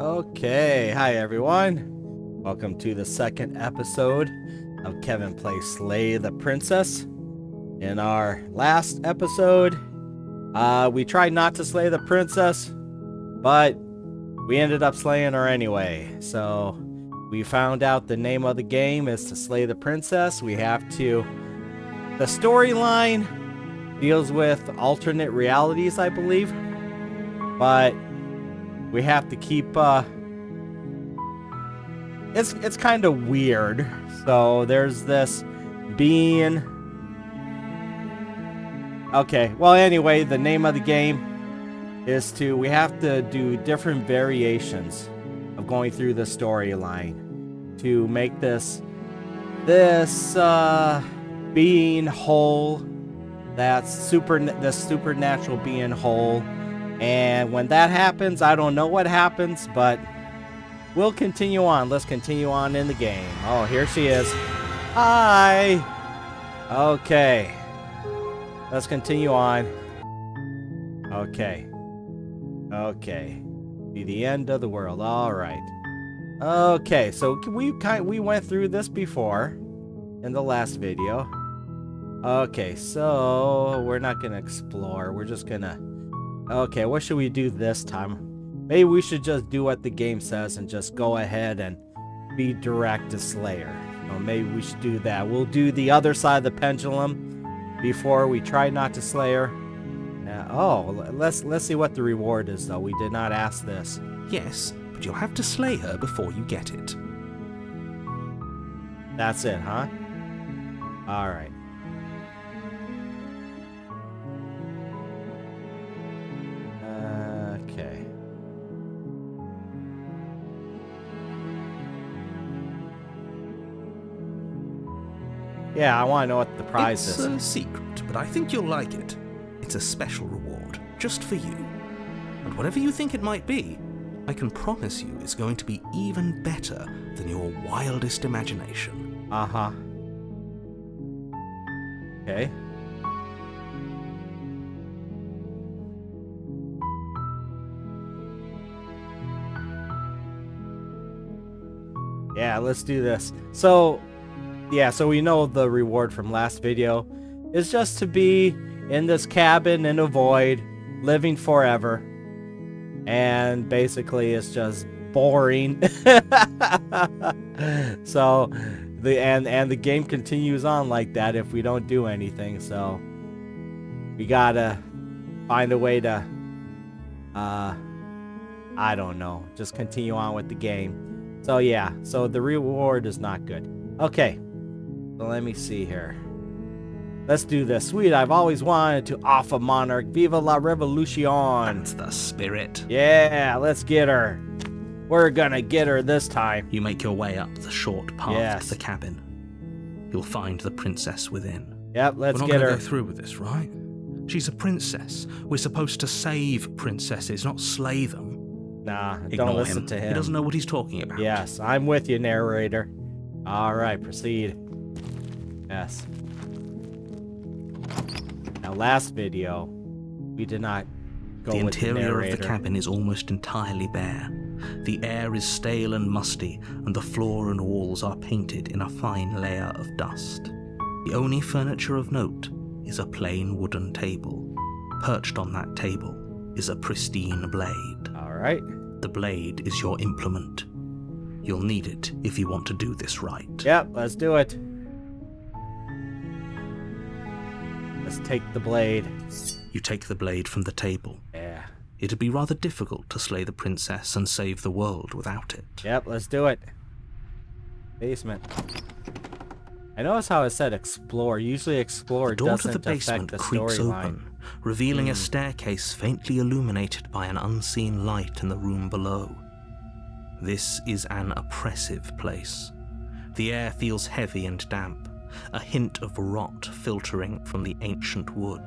Okay, hi everyone. Welcome to the second episode of Kevin Plays Slay the Princess. In our last episode, we tried not to slay the princess, but we ended up slaying her anyway. So we found out the name of the game is to slay the princess. We have to... The storyline deals with alternate realities, I believe. But we have to keep... It's kind of weird. So there's this being... Okay, well anyway, the name of the game is we have to do different variations of going through the storyline to make this being whole, this supernatural being whole. And when that happens, I don't know what happens, but we'll continue on. Let's continue on in the game. Oh, here she is. Hi. Okay. Let's continue on. Okay. Okay. Be the end of the world. All right. Okay, so we went through this before in the last video. Okay, so we're not gonna explore. We're just gonna... Okay, what should we do this time? Maybe we should just do what the game says and just go ahead and be direct to Slayer. Or maybe we should do that. We'll do the other side of the pendulum before we try not to slay her. Let's see what the reward is, though. We did not ask this. Yes, but you'll have to slay her before you get it. That's it, huh? All right. Okay. Yeah, I want to know what the prize is. It's a secret, but I think you'll like it. It's a special reward, just for you. And whatever you think it might be, I can promise you it's going to be even better than your wildest imagination. Uh-huh. Okay. Yeah, let's do this. So, yeah, so we know the reward from last video is just to be in this cabin in a void, living forever. And basically it's just boring. So, the game continues on like that if we don't do anything. So, we gotta find a way to, I don't know, just continue on with the game. So yeah, so the reward is not good. Okay, so let me see here. Let's do this. Sweet, I've always wanted to off a monarch. Viva la revolution. That's the spirit. Yeah, let's get her. We're gonna get her this time. You make your way up the short path Yes. to the cabin. You'll find the princess within. Yep, let's We're not get gonna her. go through with this, right? She's a princess. We're supposed to save princesses, not slay them. Nah, Ignore don't listen to him. He doesn't know what he's talking about. Yes, I'm with you, narrator. All right, proceed. Yes. Now, last video, we did not go The with the interior narrator. of the cabin is almost entirely bare. The air is stale and musty, and the floor and walls are painted in a fine layer of dust. The only furniture of note is a plain wooden table. Perched on that table is a pristine blade. All right. The blade is your implement. You'll need it if you want to do this right. Yep, let's do it. Let's take the blade. You take the blade from the table. Yeah. It'd be rather difficult to slay the princess and save the world without it. Yep, let's do it. Basement. I notice how it said explore. Usually explore The door to doesn't the affect basement the creaks storyline. open, revealing a staircase faintly illuminated by an unseen light in the room below. This is an oppressive place. The air feels heavy and damp, a hint of rot filtering from the ancient wood.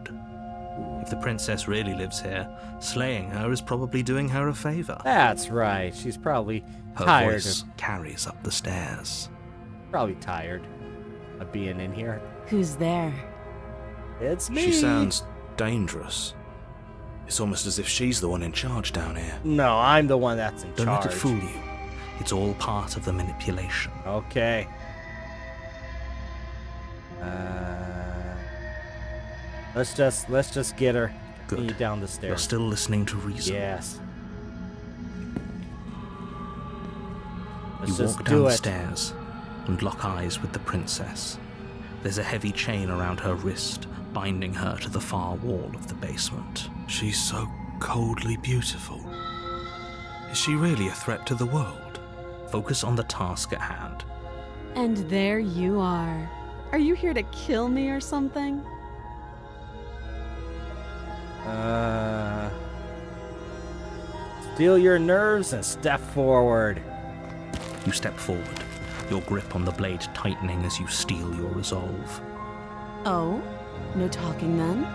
If the princess really lives here, slaying her is probably doing her a favor. That's right. She's probably Her tired. voice carries up the stairs. Probably tired of being in here. Who's there? It's me. She sounds dangerous. It's almost as if she's the one in charge down here. No, I'm the one that's in Don't charge. let it fool you. It's all part of the manipulation. Okay. Let's just get her. Good. Down the You're stairs. still listening to reason. Yes. You walk down the stairs and lock eyes with the princess. There's a heavy chain around her wrist, binding her to the far wall of the basement. She's so coldly beautiful. Is she really a threat to the world? Focus on the task at hand. And there you are. Are you here to kill me or something? Steel your nerves and step forward. You step forward, your grip on the blade tightening as you steel your resolve. Oh? No talking then?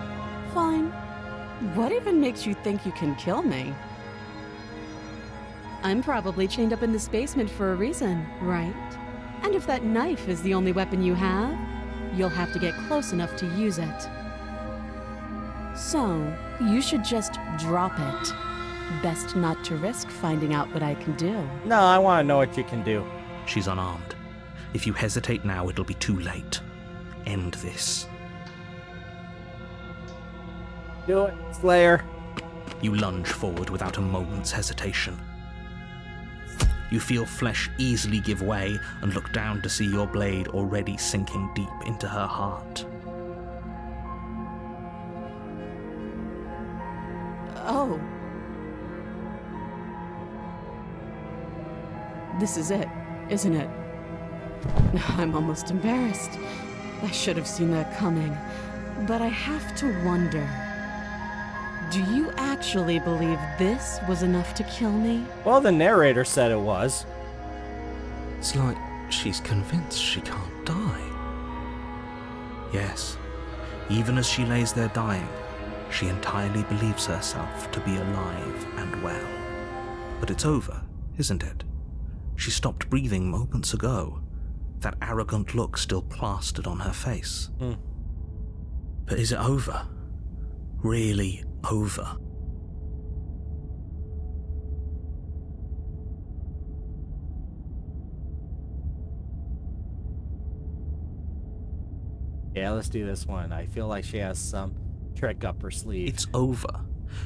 Fine. What even makes you think you can kill me? I'm probably chained up in this basement for a reason, right? And if that knife is the only weapon you have, you'll have to get close enough to use it. So, you should just drop it. Best not to risk finding out what I can do. No, I want to know what you can do. She's unarmed. If you hesitate now, it'll be too late. End this. Do it, Slayer. You lunge forward without a moment's hesitation. You feel flesh easily give way and look down to see your blade already sinking deep into her heart. Oh. This is it, isn't it? I'm almost embarrassed. I should have seen that coming. But I have to wonder, do you actually believe this was enough to kill me? Well, the narrator said it was. It's like she's convinced she can't die. Yes, even as she lays there dying, she entirely believes herself to be alive and well. But it's over, isn't it? She stopped breathing moments ago, that arrogant look still plastered on her face. But is it over? Really over? Yeah, let's do this one. I feel like she has some trick up her sleeve. It's over.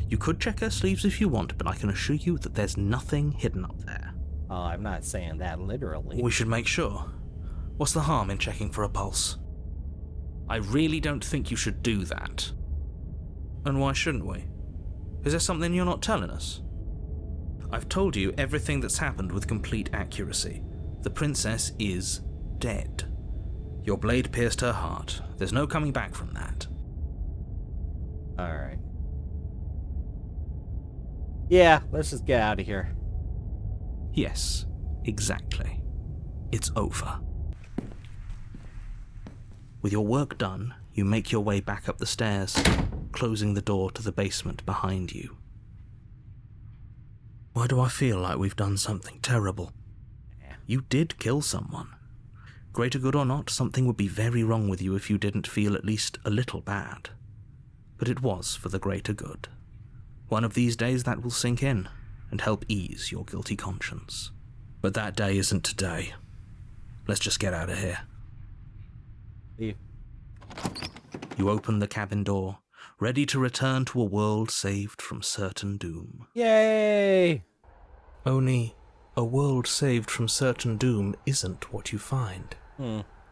You could check her sleeves if you want, but I can assure you that there's nothing hidden up there. Oh, I'm not saying that literally. We should make sure. What's the harm in checking for a pulse? I really don't think you should do that. And why shouldn't we? Is there something you're not telling us? I've told you everything that's happened with complete accuracy. The princess is dead. Your blade pierced her heart. There's no coming back from that. Alright. Yeah, let's just get out of here. Yes, exactly. It's over. With your work done, you make your way back up the stairs, closing the door to the basement behind you. Why do I feel like we've done something terrible? You did kill someone. Greater good or not, something would be very wrong with you if you didn't feel at least a little bad. But it was for the greater good. One of these days that will sink in and help ease your guilty conscience. But that day isn't today. Let's just get out of here. Leave. You open the cabin door, ready to return to a world saved from certain doom. Yay! Only, a world saved from certain doom isn't what you find.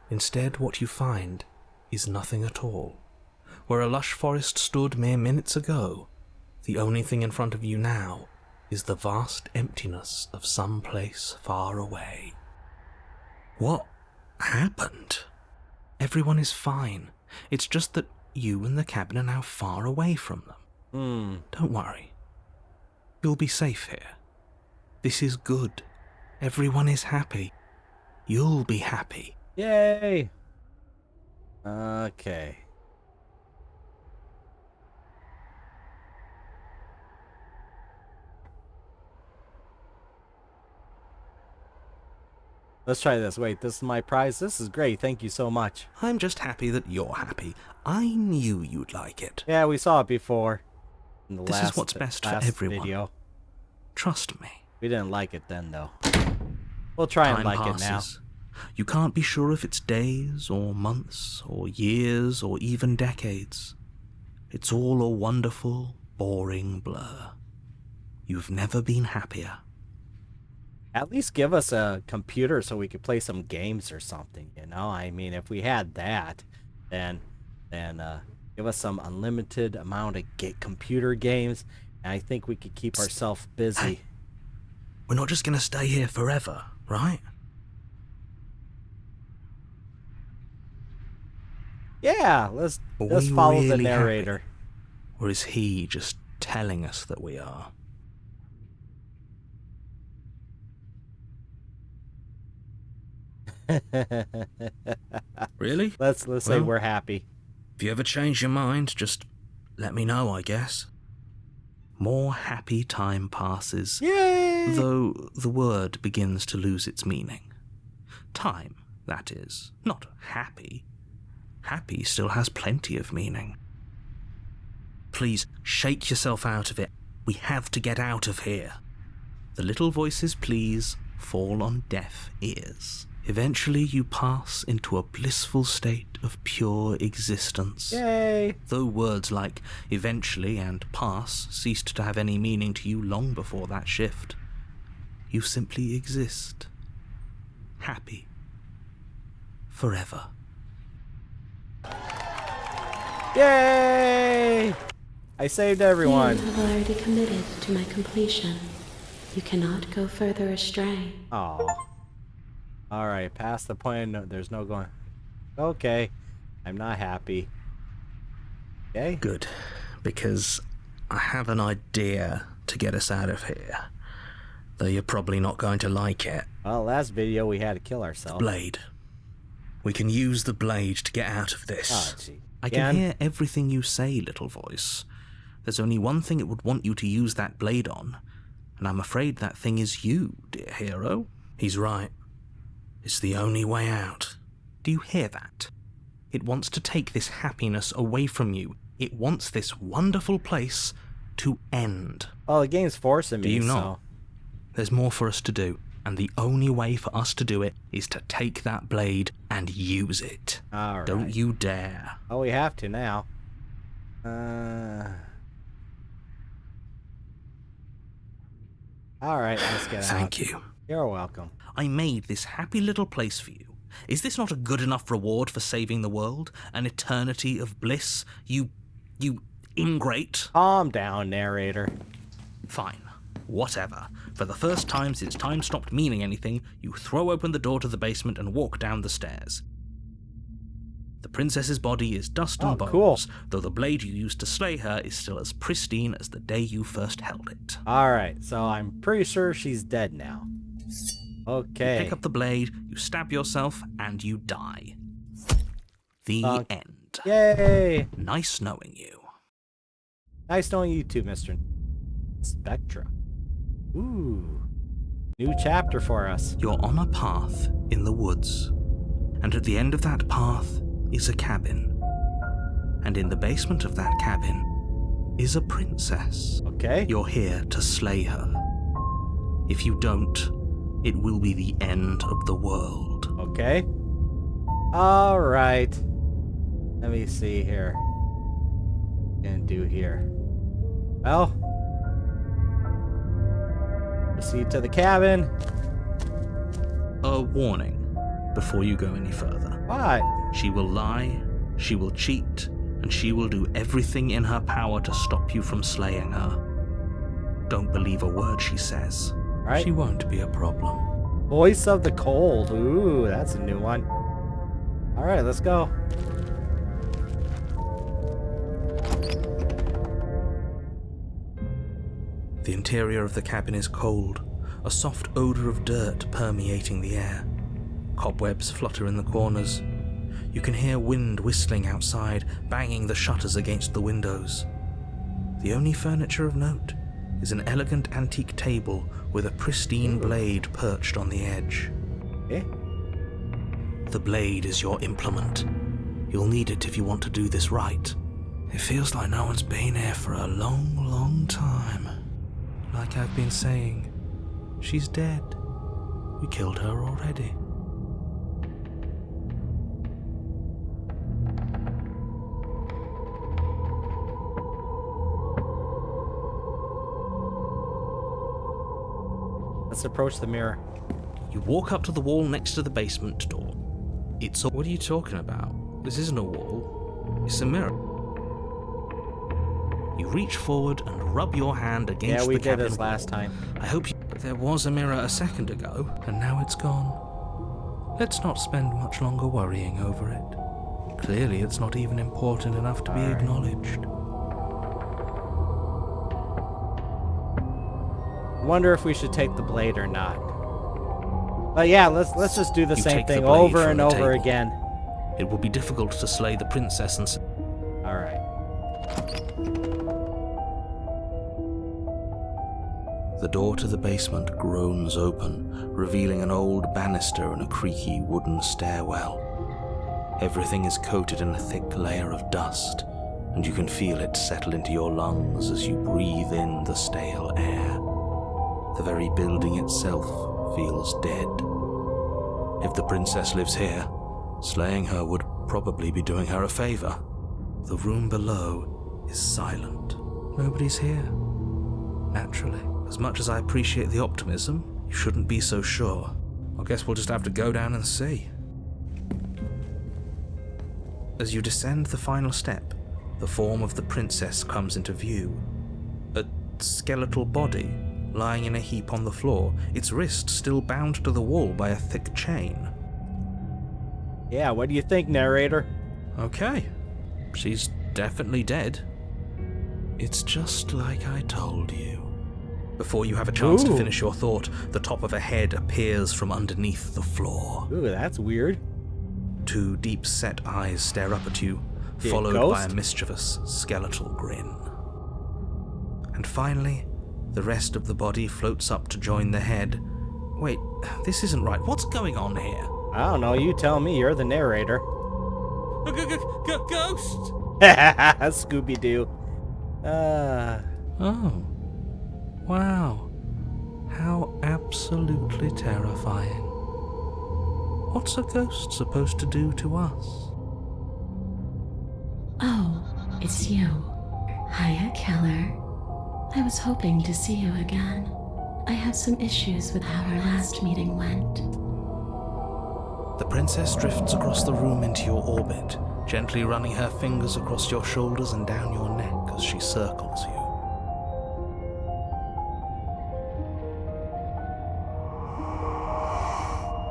Instead, what you find is nothing at all. Where a lush forest stood mere minutes ago, the only thing in front of you now is the vast emptiness of some place far away. What happened? Everyone is fine. It's just that you and the cabin are now far away from them. Don't worry. You'll be safe here. This is good. Everyone is happy. You'll be happy. Yay! Okay. Let's try this. Wait, this is my prize? This is great. Thank you so much. I'm just happy that you're happy. I knew you'd like it. Yeah, we saw it before. in the This last, is what's best for last everyone. video. Trust me. We didn't like it then, though. We'll try and Time like passes. it now. You can't be sure if it's days, or months, or years, or even decades. It's all a wonderful, boring blur. You've never been happier. At least give us a computer so we could play some games or something, you know? I mean, if we had that, then give us some unlimited amount of computer games, and I think we could keep ourselves busy. Hey, we're not just going to stay here forever, right? Yeah, let's Are we follow the really narrator. happy? Or is he just telling us that we are? Really? Let's say Well, we're happy. If you ever change your mind, just let me know, I guess. More happy time passes, Yay! though the word begins to lose its meaning. Time, that is, not happy. Happy still has plenty of meaning. Please, shake yourself out of it. We have to get out of here. The little voices, please, fall on deaf ears. Eventually you pass into a blissful state of pure existence. Yay! Though words like eventually and pass ceased to have any meaning to you long before that shift, you simply exist. Happy. Forever. Yay! I saved everyone. You have already committed to my completion. You cannot go further astray. Oh. Alright, past the point. No, there's no going. Okay. I'm not happy. Okay? Good, because I have an idea to get us out of here. Though you're probably not going to like it. Well, last video we had to kill ourselves. Blade. We can use the blade to get out of this. Oh, gee. I can hear everything you say, little voice. There's only one thing it would want you to use that blade on, and I'm afraid that thing is you, dear hero. He's right. It's the only way out. Do you hear that? It wants to take this happiness away from you. It wants this wonderful place to end. Well, the game's forcing me, Do you so... not? There's more for us to do, and the only way for us to do it is to take that blade and use it. Alright. Don't you dare. Oh, we have to now. Alright, let's get out. Thank you. You're welcome. I made this happy little place for you. Is this not a good enough reward for saving the world? An eternity of bliss? You ingrate? Calm down, narrator. Fine. Whatever. For the first time since time stopped meaning anything, you throw open the door to the basement and walk down the stairs. The princess's body is dust and bones, cool. though the blade you used to slay her is still as pristine as the day you first held it. Alright, so I'm pretty sure she's dead now. Okay. Pick up the blade, you stab yourself, and you die. The end. Yay! Nice knowing you. Nice knowing you too, Mr. Spectre. Ooh. New chapter for us. You're on a path in the woods, and at the end of that path is a cabin. And in the basement of that cabin is a princess. Okay. You're here to slay her. If you don't, it will be the end of the world. Okay. Alright. Let me see here. What can I do here? Well. Proceed to the cabin. A warning before you go any further. What? She will lie, she will cheat, and she will do everything in her power to stop you from slaying her. Don't believe a word she says. Right. She won't be a problem. Voice of the Cold. Ooh, that's a new one. Alright, let's go. The interior of the cabin is cold, a soft odor of dirt permeating the air. Cobwebs flutter in the corners. You can hear wind whistling outside, banging the shutters against the windows. The only furniture of note is an elegant antique table with a pristine blade perched on the edge. Okay. The blade is your implement. You'll need it if you want to do this right. It feels like no one's been here for a long, long time. Like I've been saying, she's dead. We killed her already. Let's approach the mirror. You walk up to the wall next to the basement door. It's a... What are you talking about? This isn't a wall. It's a mirror. You reach forward and rub your hand against Yeah, we the did cabin this last wall. time. I hope you... But there was a mirror a second ago, and now it's gone. Let's not spend much longer worrying over it. Clearly, it's not even important enough to be acknowledged. Wonder if we should take the blade or not. But yeah, let's just do the You same take the thing blade over from and the over table. again. It will be difficult to slay the princess and... All right. The door to the basement groans open, revealing an old banister and a creaky wooden stairwell. Everything is coated in a thick layer of dust, and you can feel it settle into your lungs as you breathe in the stale air. The very building itself feels dead. If the princess lives here, slaying her would probably be doing her a favor. The room below is silent. Nobody's here. Naturally. As much as I appreciate the optimism, you shouldn't be so sure. I guess we'll just have to go down and see. As you descend the final step, the form of the princess comes into view. A skeletal body, lying in a heap on the floor, its wrist still bound to the wall by a thick chain. Yeah, what do you think, narrator? Okay, she's definitely dead. It's just like I told you. Before you have a chance to finish your thought, the top of a head appears from underneath the floor. Ooh, that's weird. Two deep-set eyes stare up at you, Did it followed ghost? by a mischievous skeletal grin. And finally, the rest of the body floats up to join the head. Wait, this isn't right. What's going on here? I don't know, you tell me, you're the narrator. Ghost! Scooby-Doo. Oh. Wow. How absolutely terrifying. What's a ghost supposed to do to us? Oh, it's you. Hiya, Keller. I was hoping to see you again. I have some issues with how our last meeting went. The princess drifts across the room into your orbit, gently running her fingers across your shoulders and down your neck as she circles you.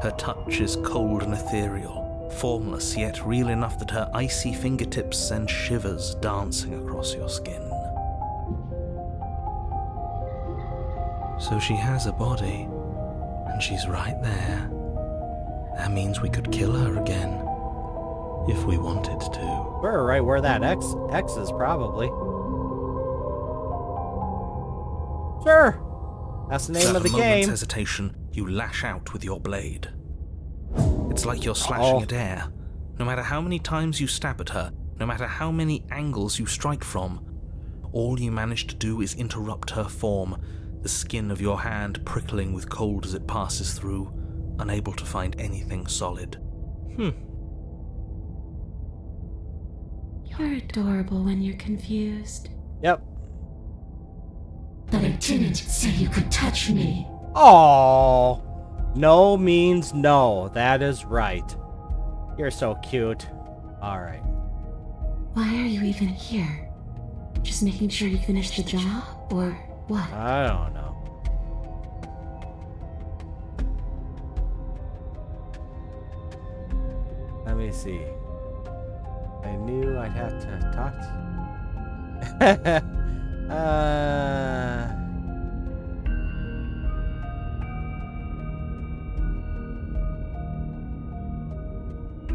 Her touch is cold and ethereal, formless yet real enough that her icy fingertips send shivers dancing across your skin. So she has a body, and she's right there. That means we could kill her again, if we wanted to. We're right where that X is, probably. Sure. That's the name of the Without a moment's game. hesitation, you lash out with your blade. It's like you're slashing at air. No matter how many times you stab at her, no matter how many angles you strike from, all you manage to do is interrupt her form, the skin of your hand prickling with cold as it passes through, unable to find anything solid. You're adorable when you're confused. Yep. But I didn't say you could touch me. Oh, no means no. That is right. You're so cute. All right. Why are you even here? Just making sure you finish the job, or what? I don't know. Let me see. I knew I'd have to talk to...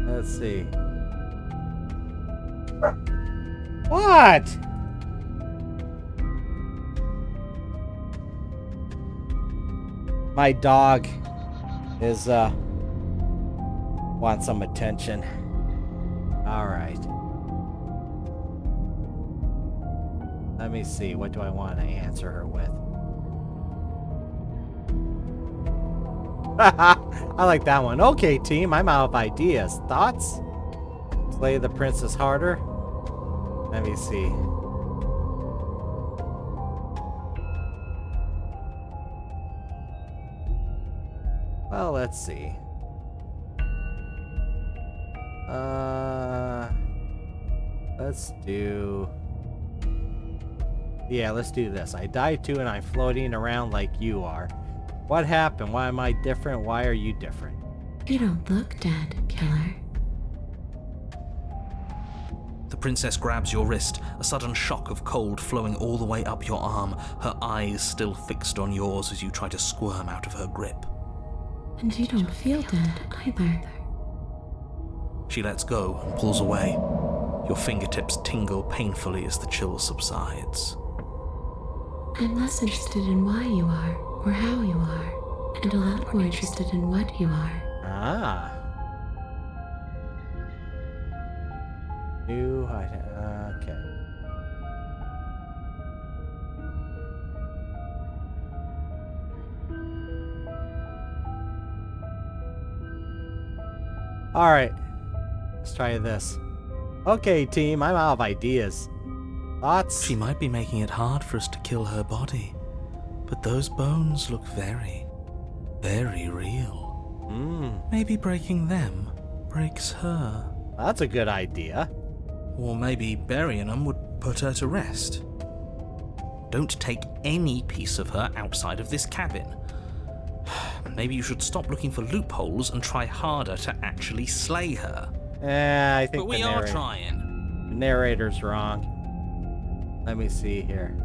Let's see. What? My dog is wants some attention. All right. Let me see. What do I want to answer her with? I like that one. Okay, team. I'm out of ideas. Thoughts? Slay the princess harder? Let me see. Well, let's see. Let's do... Yeah, let's do this. I died too and I'm floating around like you are. What happened? Why am I different? Why are you different? You don't look dead, killer. The princess grabs your wrist, a sudden shock of cold flowing all the way up your arm, her eyes still fixed on yours as you try to squirm out of her grip. And you don't feel dead either. She lets go and pulls away. Your fingertips tingle painfully as the chill subsides. I'm less interested in why you are, or how you are, and a lot more interested in what you are. Ah. New item. Okay. Alright. Let's try this. Okay, team, I'm out of ideas. Thoughts? She might be making it hard for us to kill her body, but those bones look very, very real. Maybe breaking them breaks her. That's a good idea. Or maybe burying them would put her to rest. Don't take any piece of her outside of this cabin. Maybe you should stop looking for loopholes and try harder to actually slay her. I think But we are trying. The narrator's wrong. Let me see here.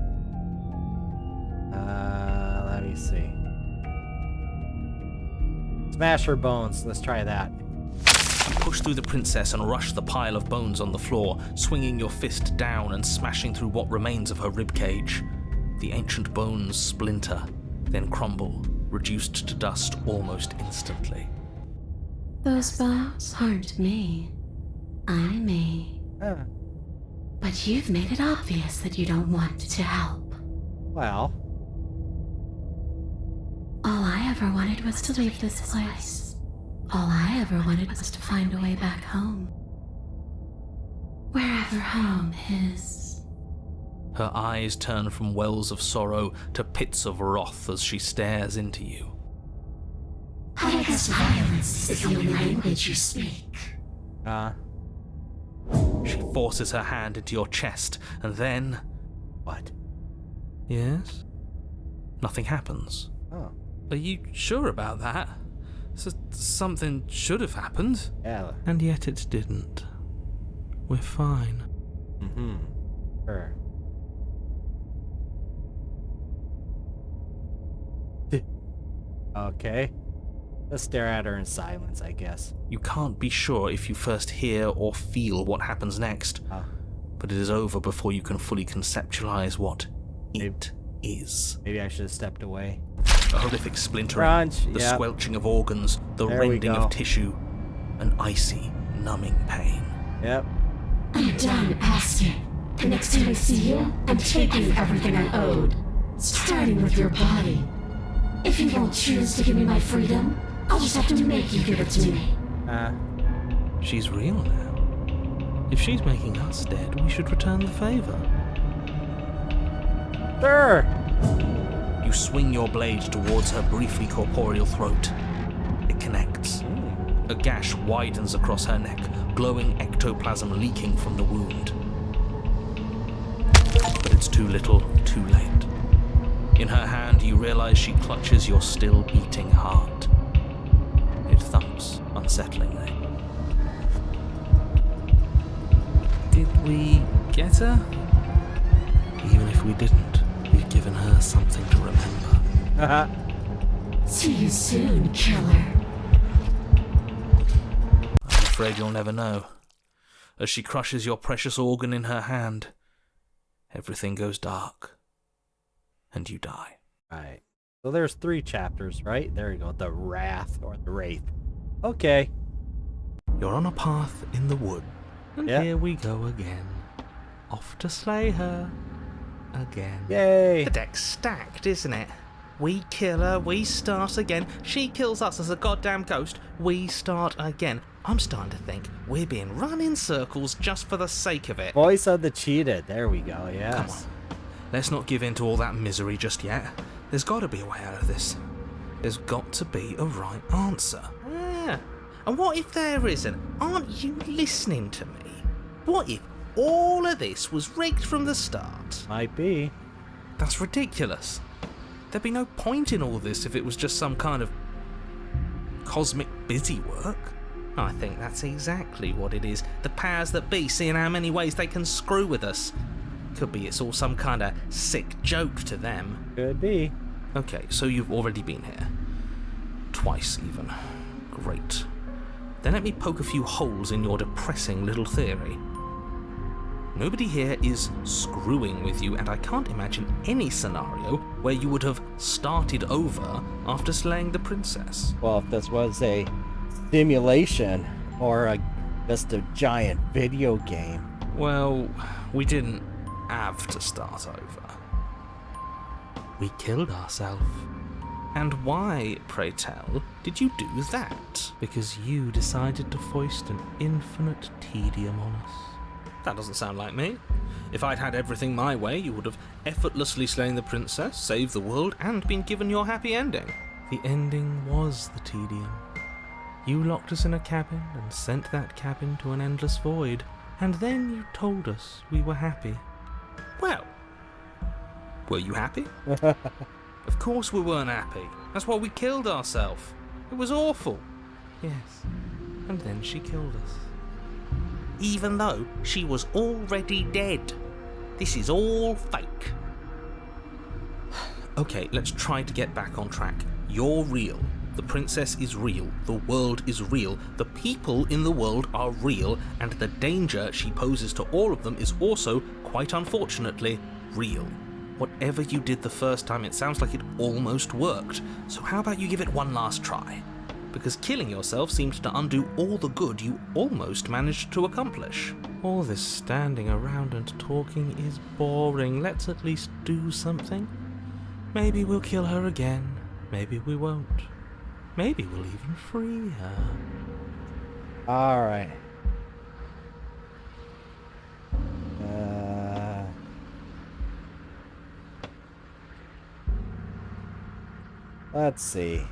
Let me see. Smash her bones. Let's try that. You push through the princess and rush the pile of bones on the floor, swinging your fist down and smashing through what remains of her ribcage. The ancient bones splinter, then crumble, reduced to dust almost instantly. Those bones aren't me. I'm me. But you've made it obvious that you don't want to help. Well. All I ever wanted was to leave this place. All I ever wanted was to find a way back home. Wherever home is. Her eyes turn from wells of sorrow to pits of wrath as she stares into you. I guess violence is the only language you speak. She forces her hand into your chest, and then... What? Yes? Nothing happens. Oh. Are you sure about that? Something should have happened. Yeah. And yet it didn't. We're fine. Sure. Okay. Let's stare at her in silence, I guess. You can't be sure if you first hear or feel what happens next, but it is over before you can fully conceptualize what it is. Maybe I should have stepped away. A horrific splintering, Crunch, the yep. squelching of organs, the There we rending go. of tissue, an icy, numbing pain. Yep. I'm done asking. The next time I see you, I'm taking everything I owed. Starting with your body. If you won't choose to give me my freedom, I'll just have to make you give it to me. She's real now. If she's making us dead, we should return the favor. Sure. You swing your blade towards her briefly corporeal throat. It connects. A gash widens across her neck, glowing ectoplasm leaking from the wound. But it's too little, too late. In her hand, you realize she clutches your still beating heart. It thumps unsettlingly. Did we get her? Even if we didn't, we've given her something to remember. See you soon, killer. I'm afraid you'll never know. As she crushes your precious organ in her hand, everything goes dark, and you die. Right. So there's 3 chapters, right? There you go. The Wrath or the Wraith. Okay. You're on a path in the wood, and Yeah. here we go again. Off to slay her. again. Yay! The deck's stacked, isn't it? We kill her, we start again. She kills us as a goddamn ghost, we start again. I'm starting to think we're being run in circles just for the sake of it. Voice of the cheated. There we go, yes. Come on. Let's not give in to all that misery just yet. There's got to be a way out of this. There's got to be a right answer. Yeah. And what if there isn't? Aren't you listening to me? What if all of this was rigged from the start? Might be. That's ridiculous. There'd be no point in all this if it was just some kind of cosmic busy work. I think that's exactly what it is. The powers that be, seeing how many ways they can screw with us. Could be it's all some kind of sick joke to them. Could be. Okay, so you've already been here. Twice, even. Great. Then let me poke a few holes in your depressing little theory. Nobody here is screwing with you, and I can't imagine any scenario where you would have started over after slaying the princess. Well, if this was a simulation or just a giant video game. Well, we didn't have to start over. We killed ourselves. And why, pray tell, did you do that? Because you decided to foist an infinite tedium on us. That doesn't sound like me. If I'd had everything my way, you would have effortlessly slain the princess, saved the world, and been given your happy ending. The ending was the tedium. You locked us in a cabin and sent that cabin to an endless void, and then you told us we were happy. Well, were you happy? Of course we weren't happy. That's why we killed ourselves. It was awful. Yes, and then she killed us. Even though she was already dead. This is all fake. Okay, let's try to get back on track. You're real. The princess is real. The world is real. The people in the world are real. And the danger she poses to all of them is also, quite unfortunately, real. Whatever you did the first time, it sounds like it almost worked. So how about you give it one last try? Because killing yourself seemed to undo all the good you almost managed to accomplish. All this standing around and talking is boring. Let's at least do something. Maybe we'll kill her again. Maybe we won't. Maybe we'll even free her. Alright. Let's see.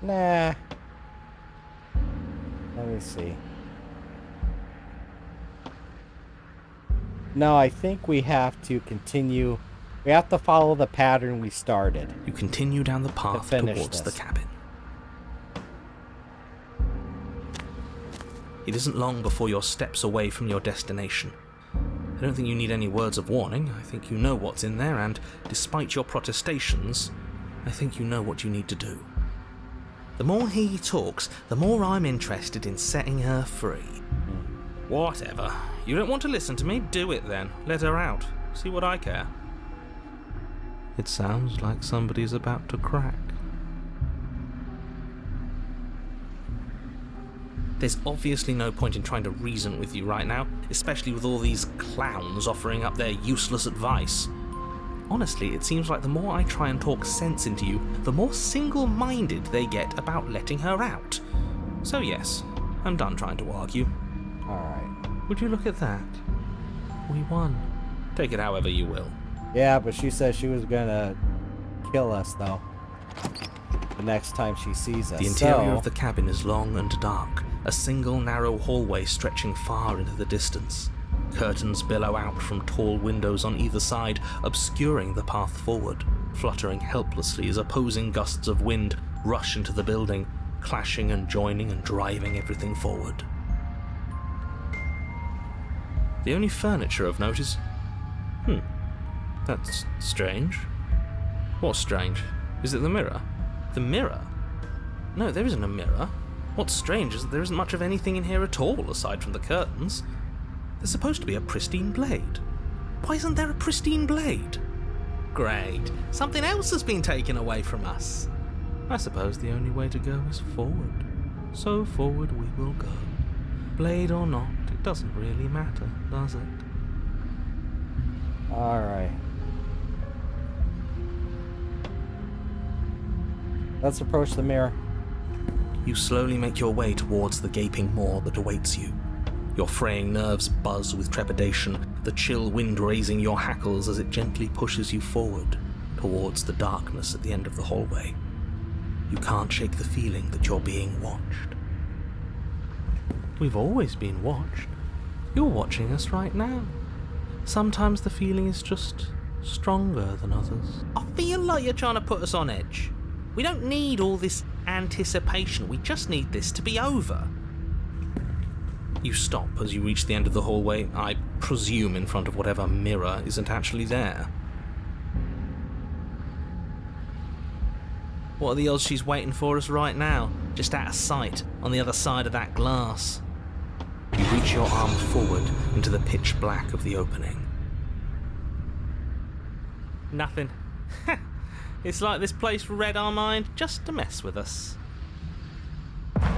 Nah. Let me see. No, I think we have to continue. We have to follow the pattern we started. You continue down the path towards the cabin. It isn't long before you're steps away from your destination. I don't think you need any words of warning. I think you know what's in there, and despite your protestations, I think you know what you need to do. The more he talks, the more I'm interested in setting her free. Whatever. You don't want to listen to me? Do it then. Let her out. See what I care. It sounds like somebody's about to crack. There's obviously no point in trying to reason with you right now, especially with all these clowns offering up their useless advice. Honestly, it seems like the more I try and talk sense into you, the more single-minded they get about letting her out. So yes, I'm done trying to argue. Alright. Would you look at that? We won. Take it however you will. Yeah, but she said she was gonna kill us, though. The next time she sees us. The interior of the cabin is long and dark, a single narrow hallway stretching far into the distance. Curtains billow out from tall windows on either side, obscuring the path forward, fluttering helplessly as opposing gusts of wind rush into the building, clashing and joining and driving everything forward. The only furniture of note is... that's strange. What's strange? Is it the mirror? The mirror? No, there isn't a mirror. What's strange is that there isn't much of anything in here at all, aside from the curtains. There's supposed to be a pristine blade. Why isn't there a pristine blade? Great. Something else has been taken away from us. I suppose the only way to go is forward. So forward we will go. Blade or not, it doesn't really matter, does it? Alright. Let's approach the mirror. You slowly make your way towards the gaping maw that awaits you. Your fraying nerves buzz with trepidation, the chill wind raising your hackles as it gently pushes you forward, towards the darkness at the end of the hallway. You can't shake the feeling that you're being watched. We've always been watched. You're watching us right now. Sometimes the feeling is just stronger than others. I feel like you're trying to put us on edge. We don't need all this anticipation. We just need this to be over. You stop as you reach the end of the hallway, I presume in front of whatever mirror isn't actually there. What are the odds she's waiting for us right now, just out of sight, on the other side of that glass? You reach your arm forward into the pitch black of the opening. Nothing. It's like this place read our mind just to mess with us.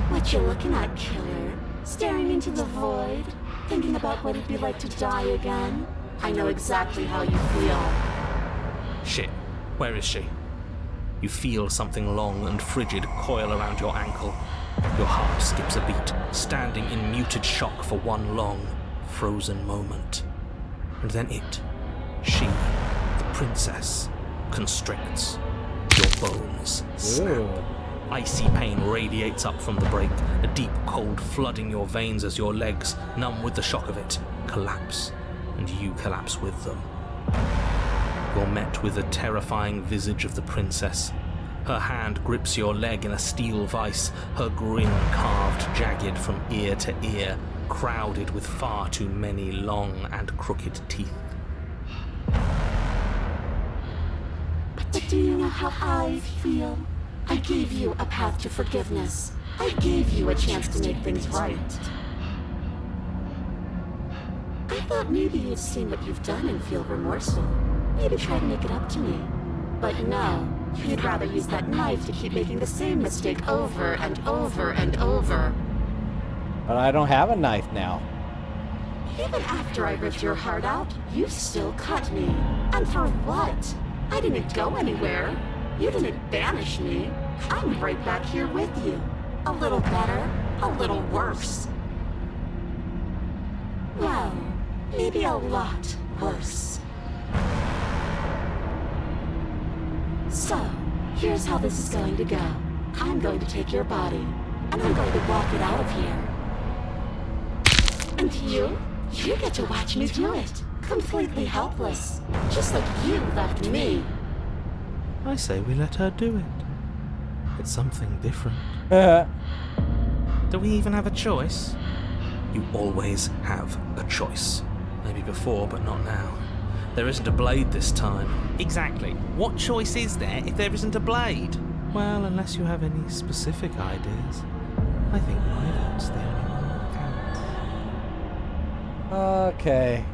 What you looking at, killer? Staring into the void? Thinking about what it'd be like to die again? I know exactly how you feel. Shit, where is she? You feel something long and frigid coil around your ankle. Your heart skips a beat, standing in muted shock for one long, frozen moment. And then she, the princess, constricts. Your bones snap. Ooh. Icy pain radiates up from the break, a deep cold flooding your veins as your legs, numb with the shock of it, collapse, and you collapse with them. You're met with the terrifying visage of the princess. Her hand grips your leg in a steel vice, her grin carved jagged from ear to ear, crowded with far too many long and crooked teeth. But do you know how I feel? I gave you a path to forgiveness. I gave you a chance to make things right. I thought maybe you'd seen what you've done and feel remorseful. Maybe try to make it up to me. But no, you'd rather use that knife to keep making the same mistake over and over and over. But I don't have a knife now. Even after I ripped your heart out, you still cut me. And for what? I didn't go anywhere. You didn't banish me. I'm right back here with you. A little better, a little worse. Well, maybe a lot worse. So, here's how this is going to go. I'm going to take your body, and I'm going to walk it out of here. And you get to watch me do it. Completely helpless. Just like you left me. I say we let her do it. It's something different. Do we even have a choice? You always have a choice. Maybe before, but not now. There isn't a blade this time. Exactly. What choice is there if there isn't a blade? Well, unless you have any specific ideas. I think my vote's the only one that counts. Okay.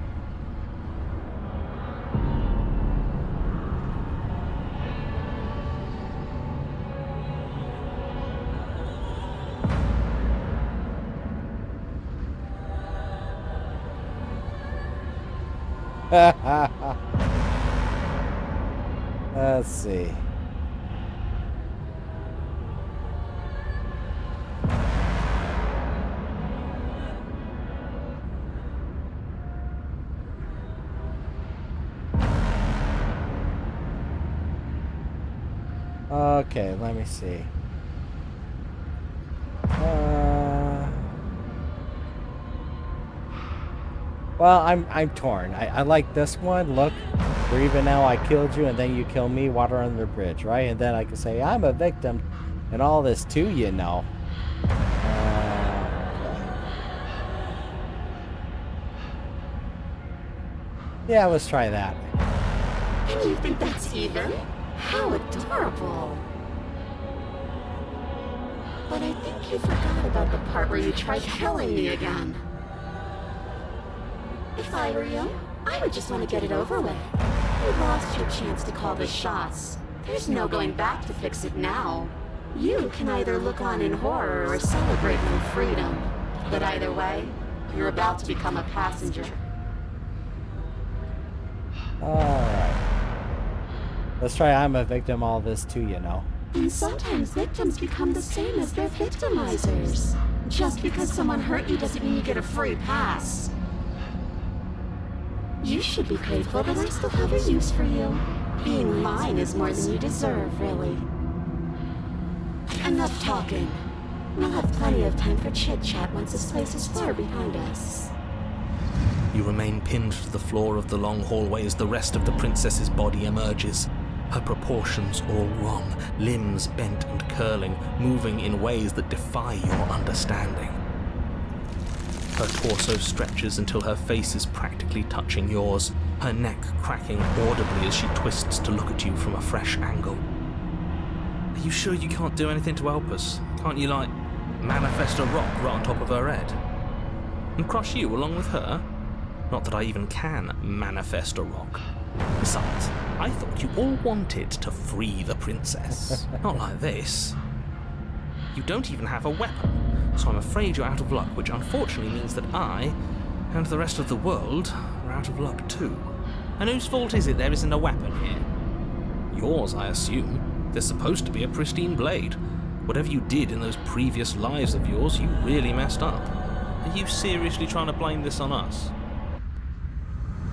Let's see. Okay, let me see. Well, I'm torn. I like this one. Look, for even now I killed you and then you kill me, water under the bridge, right? And then I can say I'm a victim and all this too, you know. Yeah, let's try that. And you think that's even? How adorable. But I think you forgot about the part where you tried killing me again. If I were you, I would just want to get it over with. You lost your chance to call the shots. There's no going back to fix it now. You can either look on in horror or celebrate your freedom. But either way, you're about to become a passenger. Alright. Let's try I'm a victim all this too, you know. And sometimes victims become the same as their victimizers. Just because someone hurt you doesn't mean you get a free pass. You should be grateful that I still have a use for you. Being mine is more than you deserve, really. Enough talking. We'll have plenty of time for chit-chat once this place is far behind us. You remain pinned to the floor of the long hallway as the rest of the princess's body emerges. Her proportions all wrong, limbs bent and curling, moving in ways that defy your understanding. Her torso stretches until her face is practically touching yours, her neck cracking audibly as she twists to look at you from a fresh angle. Are you sure you can't do anything to help us? Can't you, manifest a rock right on top of her head? And crush you along with her? Not that I even can manifest a rock. Besides, I thought you all wanted to free the princess. Not like this. You don't even have a weapon, so I'm afraid you're out of luck, which unfortunately means that I, and the rest of the world, are out of luck too. And whose fault is it there isn't a weapon here? Yours, I assume. There's supposed to be a pristine blade. Whatever you did in those previous lives of yours, you really messed up. Are you seriously trying to blame this on us?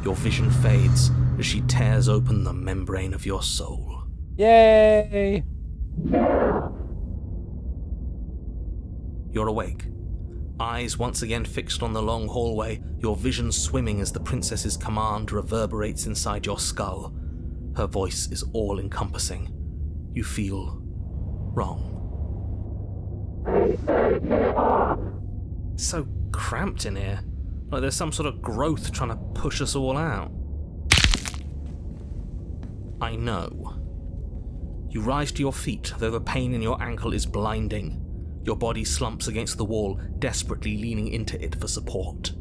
Your vision fades as she tears open the membrane of your soul. Yay! You're awake. Eyes once again fixed on the long hallway, your vision swimming as the princess's command reverberates inside your skull. Her voice is all-encompassing. You feel wrong. It's so cramped in here. Like there's some sort of growth trying to push us all out. I know. You rise to your feet, though the pain in your ankle is blinding. Your body slumps against the wall, desperately leaning into it for support.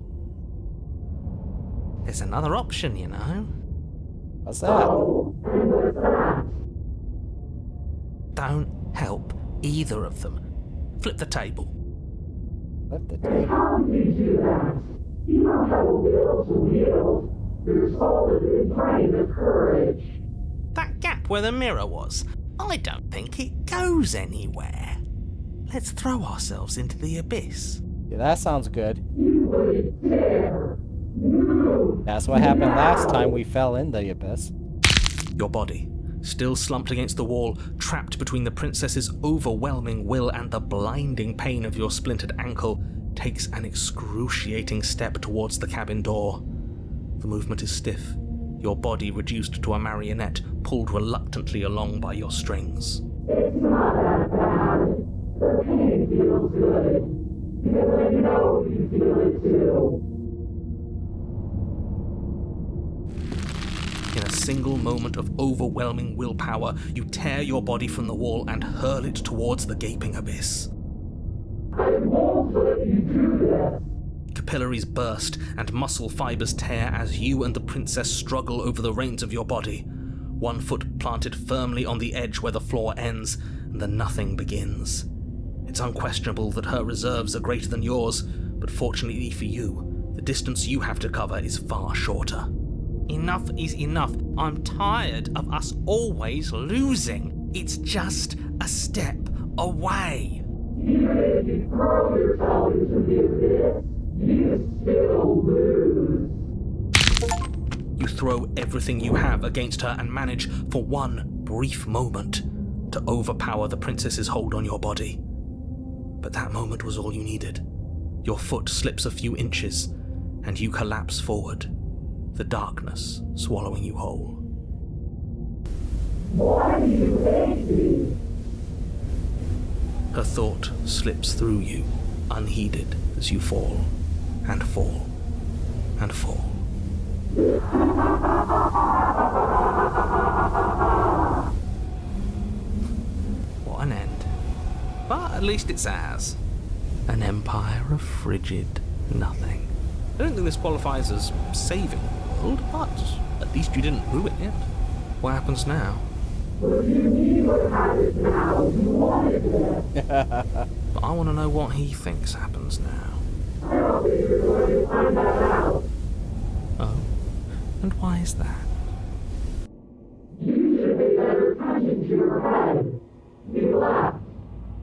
There's another option, you know. What's that? Don't help either of them. Flip the table. Flip the table. How do you do that? You don't have a will to yield. Your soul is in train of courage. That gap where the mirror was, I don't think it goes anywhere. Let's throw ourselves into the abyss. Yeah, that sounds good. You wouldn't dare. No. That's what happened last time we fell in the abyss. Your body, still slumped against the wall, trapped between the princess's overwhelming will and the blinding pain of your splintered ankle, takes an excruciating step towards the cabin door. The movement is stiff, your body reduced to a marionette, pulled reluctantly along by your strings. It's not that bad. The pain feels good. Because I know you feel it too. In a single moment of overwhelming willpower, you tear your body from the wall and hurl it towards the gaping abyss. I won't let you do this. Capillaries burst and muscle fibers tear as you and the princess struggle over the reins of your body. One foot planted firmly on the edge where the floor ends, and the nothing begins. It's unquestionable that her reserves are greater than yours, but fortunately for you, the distance you have to cover is far shorter. Enough is enough. I'm tired of us always losing. It's just a step away. Even if you throw yourself into the abyss, you still lose. You throw everything you have against her and manage, for one brief moment, to overpower the princess's hold on your body. But that moment was all you needed. Your foot slips a few inches, and you collapse forward, the darkness swallowing you whole. Why do you hate me? Her thought slips through you, unheeded, as you fall, and fall, and fall. What an end. But at least it's ours. An empire of frigid nothing. I don't think this qualifies as saving the world, but at least you didn't ruin it. What happens now? But you neither had it now. You wanted it. But I want to know what he thinks happens now. I don't think you're going to find that out. Oh? And why is that? You should pay better attention to your head. You left.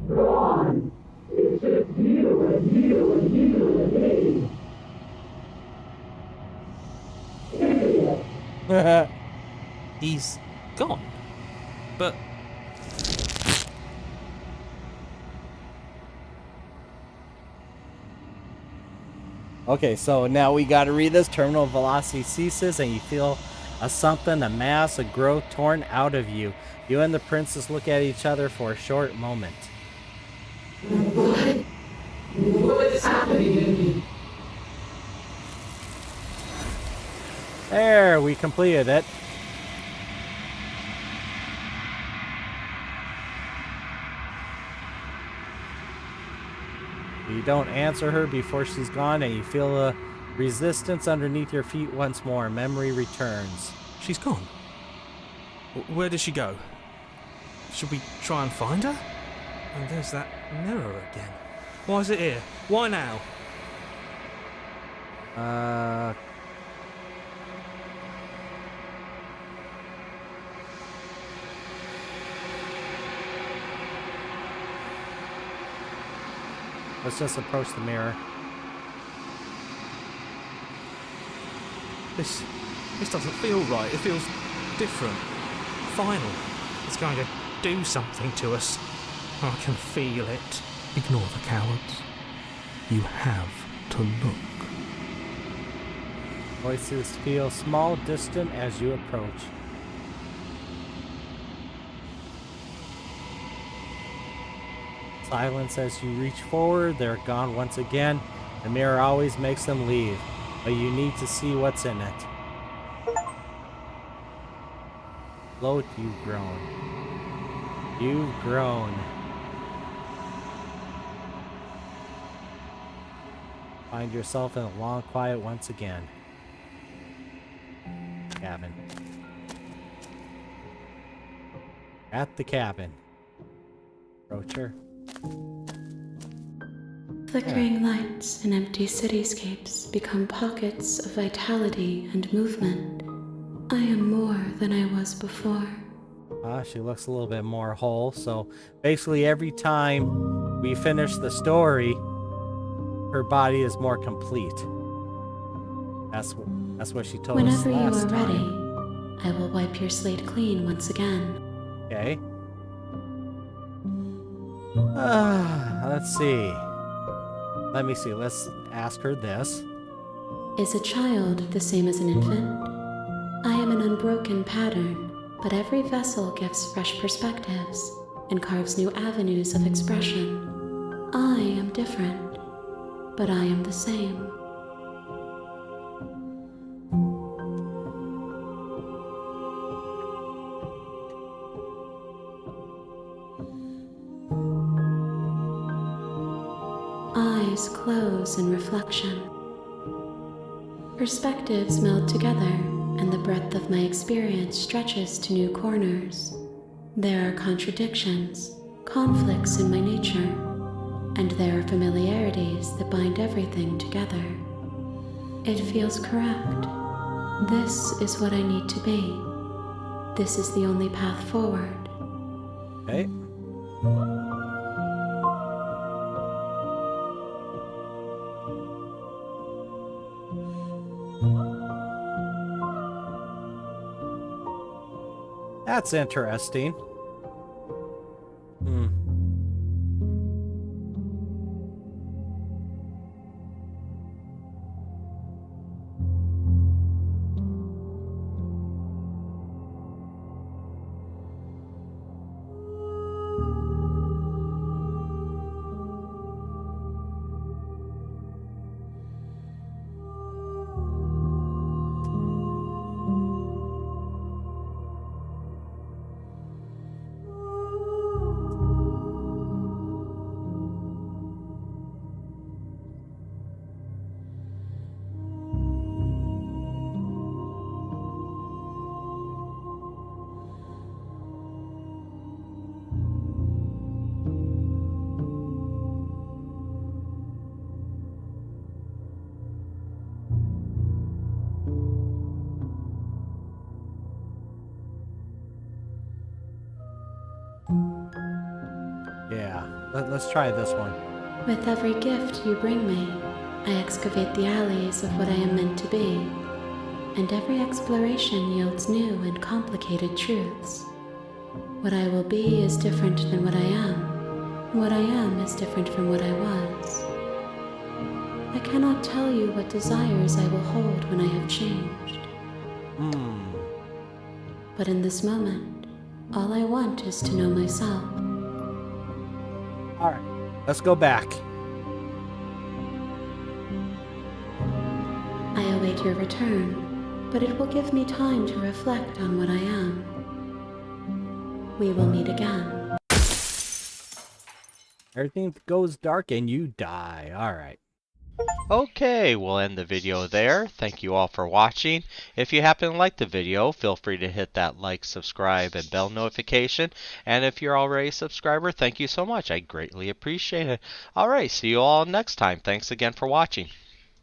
Gone. It's just you and you and you and me. Idiot. He's gone. But Okay, so now we got to read this. Terminal velocity ceases, and you feel a something, a mass, a growth torn out of you. You and the princess look at each other for a short moment. What? What's happening to me? There, we completed it. You don't answer her before she's gone, and you feel a resistance underneath your feet once more. Memory returns. she's gone. Where did she go? Should we try and find her? And there's that mirror again. Why is it here? Why now? Let's just approach the mirror. This doesn't feel right. It feels different. Final. It's going to do something to us. I can feel it. Ignore the cowards. You have to look. Voices feel small, distant as you approach. Silence as you reach forward. They're gone once again. The mirror always makes them leave, but you need to see what's in it. Float, you've grown. You've grown. Find yourself in a long quiet once again. Cabin. At the cabin. Approach her. Flickering lights and empty cityscapes become pockets of vitality and movement. I am more than I was before. She looks a little bit more whole. So basically every time we finish the story, her body is more complete. That's what she told us Whenever you last are time. ready, I will wipe your slate clean once again. Okay. Let's see. Let me see. Let's ask her this. Is a child the same as an infant? I am an unbroken pattern, but every vessel gives fresh perspectives and carves new avenues of expression. I am different, but I am the same. Eyes close in reflection. Perspectives meld together, and the breadth of my experience stretches to new corners. There are contradictions, conflicts in my nature, and there are familiarities that bind everything together. It feels correct. This is what I need to be. This is the only path forward. Okay. That's interesting. Yeah, let's try this one. With every gift you bring me, I excavate the alleys of what I am meant to be, and every exploration yields new and complicated truths. What I will be is different than what I am. What I am is different from what I was. I cannot tell you what desires I will hold when I have changed. But in this moment, all I want is to know myself. All right, let's go back. I await your return, but it will give me time to reflect on what I am. We will meet again. Everything goes dark and you die. All right. Okay, we'll end the video there. Thank you all for watching. If you happen to like the video, feel free to hit that like, subscribe, and bell notification. And if you're already a subscriber, thank you so much. I greatly appreciate it. Alright, see you all next time. Thanks again for watching.